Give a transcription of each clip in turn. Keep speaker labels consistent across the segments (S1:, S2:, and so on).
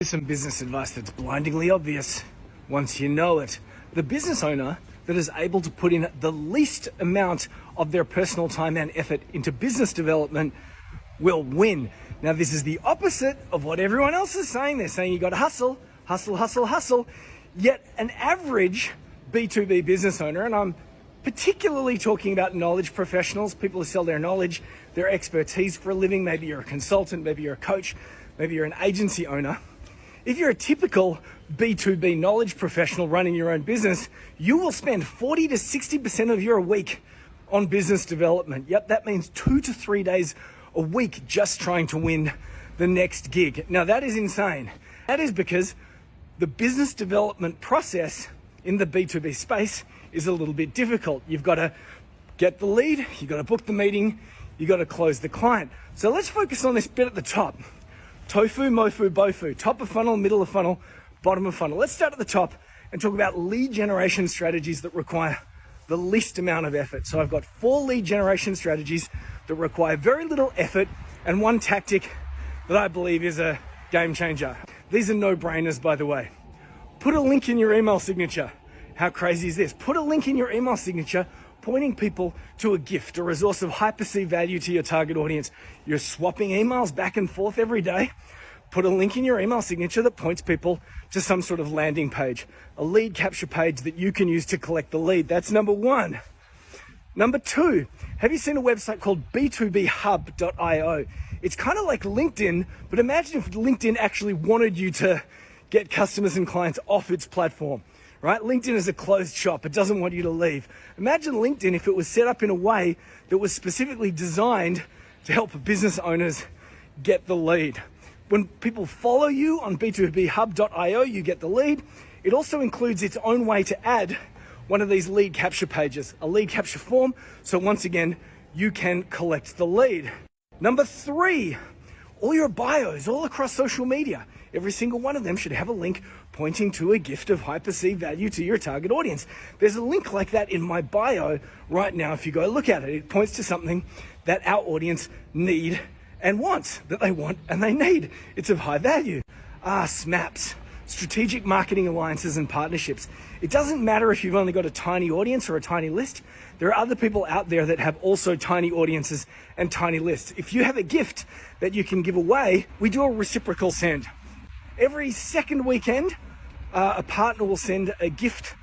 S1: Some business advice that's blindingly obvious once you know it. The business owner that is able to put in the least amount of their personal time and effort into business development will win. Now, this is the opposite of what everyone else is saying. They're saying you got to hustle, hustle, hustle, hustle. Yet an average B2B business owner, and I'm particularly talking about knowledge professionals, people who sell their knowledge, their expertise for a living. Maybe you're a consultant, maybe you're a coach, maybe you're an agency owner. If you're a typical B2B knowledge professional running your own business, you will spend 40 to 60% of your week on business development. Yep, that means 2 to 3 days a week just trying to win the next gig. Now, that is insane. That is because the business development process in the B2B space is a little bit difficult. You've got to get the lead, you've got to book the meeting, you've got to close the client. So let's focus on this bit at the top. Tofu, mofu, bofu, top of funnel, middle of funnel, bottom of funnel. Let's start at the top and talk about lead generation strategies that require the least amount of effort. So I've got 4 lead generation strategies that require very little effort and one tactic that I believe is a game changer. These are no-brainers, by the way. Put a link in your email signature. How crazy is this? Put a link in your email signature pointing people to a gift, a resource of high perceived value to your target audience. You're swapping emails back and forth every day. Put a link in your email signature that points people to some sort of landing page, a lead capture page that you can use to collect the lead. That's number 1. Number 2, have you seen a website called B2B It's kind of like LinkedIn, but imagine if LinkedIn actually wanted you to get customers and clients off its platform. Right? LinkedIn is a closed shop. It doesn't want you to leave. Imagine LinkedIn if it was set up in a way that was specifically designed to help business owners get the lead. When people follow you on B2B you get the lead. It also includes its own way to add one of these lead capture pages, a lead capture form. So once again, you can collect the lead. Number 3, all your bios all across social media. Every single one of them should have a link pointing to a gift of high perceived value to your target audience. There's a link like that in my bio right now. If you go look at it, it points to something that our audience need and wants, that they want and they need. It's of high value. SMAPs, strategic marketing alliances and partnerships. It doesn't matter if you've only got a tiny audience or a tiny list. There are other people out there that have also tiny audiences and tiny lists. If you have a gift that you can give away, we do a reciprocal send. Every second weekend, a partner will send a gift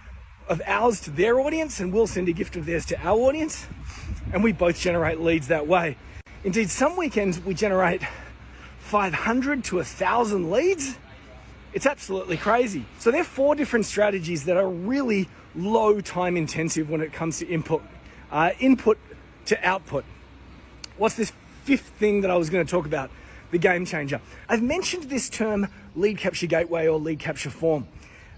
S1: of ours to their audience and we'll send a gift of theirs to our audience, and we both generate leads that way. Indeed, some weekends we generate 500 to 1,000 leads. It's absolutely crazy. So there are 4 different strategies that are really low time intensive when it comes to input to output. What's this 5th thing that I was going to talk about? The game changer. I've mentioned this term lead capture gateway or lead capture form.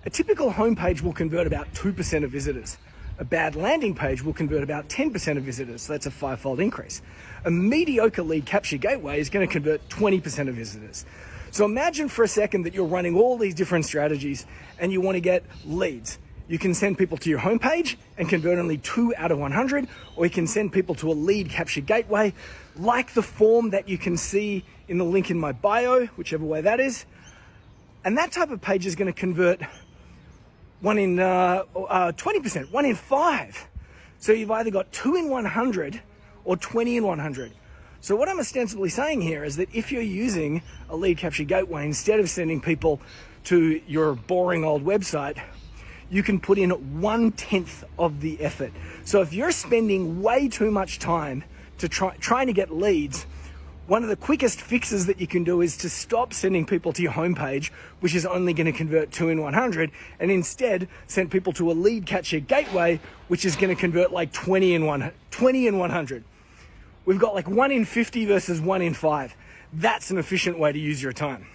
S1: A typical homepage will convert about 2% of visitors. A bad landing page will convert about 10% of visitors. So that's a 5-fold increase. A mediocre lead capture gateway is going to convert 20% of visitors. So imagine for a second that you're running all these different strategies and you want to get leads. You can send people to your homepage and convert only 2 out of 100, or you can send people to a lead capture gateway, like the form that you can see in the link in my bio, whichever way that is. And that type of page is going to convert 20%, 1 in 5. So you've either got 2 in 100 or 20 in 100. So what I'm ostensibly saying here is that if you're using a lead capture gateway, instead of sending people to your boring old website, you can put in 1/10 of the effort. So if you're spending way too much time to trying to get leads, one of the quickest fixes that you can do is to stop sending people to your homepage, which is only going to convert 2 in 100, and instead send people to a lead capture gateway, which is going to convert like 20 in 100. We've got like 1 in 50 versus 1 in 5. That's an efficient way to use your time.